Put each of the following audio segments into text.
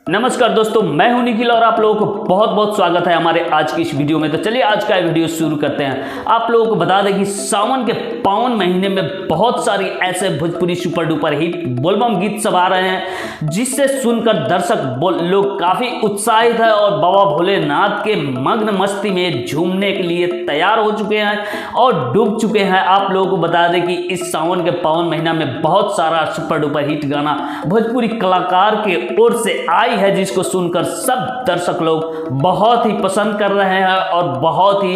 नमस्कार दोस्तों, मैं हूं निखिल और आप लोगों को बहुत बहुत स्वागत है हमारे आज की इस वीडियो में। तो चलिए आज का वीडियो शुरू करते हैं। आप लोगों को बता दें कि सावन के पावन महीने में बहुत सारी ऐसे भोजपुरी सुपर डुपर हिट बोलबम गीत सब आ रहे हैं, जिससे सुनकर दर्शक लोग काफी उत्साहित है और बाबा भोलेनाथ के मग्न मस्ती में झूमने के लिए तैयार हो चुके हैं और डूब चुके हैं। आप लोगों को बता दें कि इस सावन के पावन महीना में बहुत सारा सुपर डुपर हिट गाना भोजपुरी कलाकार के ओर से आई है, जिसको सुनकर सब दर्शक लोग बहुत ही पसंद कर रहे हैं और बहुत ही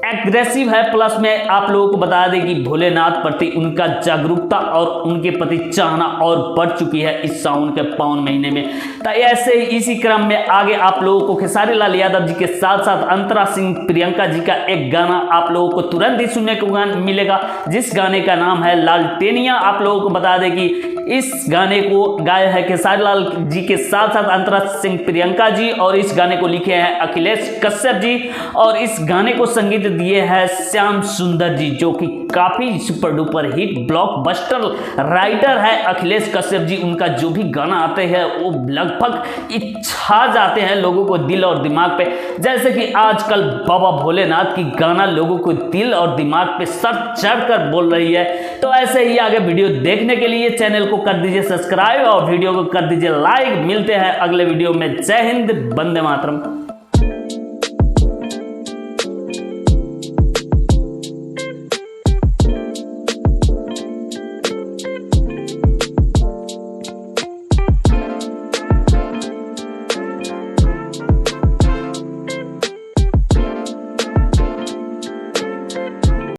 एग्रेसिव है। प्लस में आप लोगों को बता दें कि भोलेनाथ प्रति उनका जागरूकता और उनके प्रति चाहना और बढ़ चुकी है इस सावन के पावन महीने में। तो ऐसे ही इसी क्रम में आगे आप लोगों को खेसारी लाल यादव जी के साथ साथ अंतरा सिंह प्रियंका जी का एक गाना आप लोगों को तुरंत ही सुनने को मिलेगा, जिस गाने का नाम है लालटेनिया। आप लोगों को बता दें कि इस गाने को गाए हैं खेसारी लाल जी के साथ साथ अंतरा सिंह प्रियंका जी और इस गाने को लिखे हैं अखिलेश कश्यप जी और इस गाने को संगीत दिए हैं श्याम सुंदर जी, जो कि काफी super duper hit blockbuster writer है अखिलेश कश्यप जी। उनका जो भी गाना आते हैं वो लगभग छा जाते हैं लोगों को दिल और दिमाग पे, जैसे कि आजकल बाबा भोलेनाथ की गाना लोगों को दिल और दिमाग पे सर चढ़कर बोल रही है। तो ऐसे ही आगे वीडियो देखने के लिए चैनल को कर दीजिए सब्सक्राइब और वीडियो को कर दीजिए लाइक। मिलते हैं अगले वीडियो में। जय हिंद, वंदे मातरम।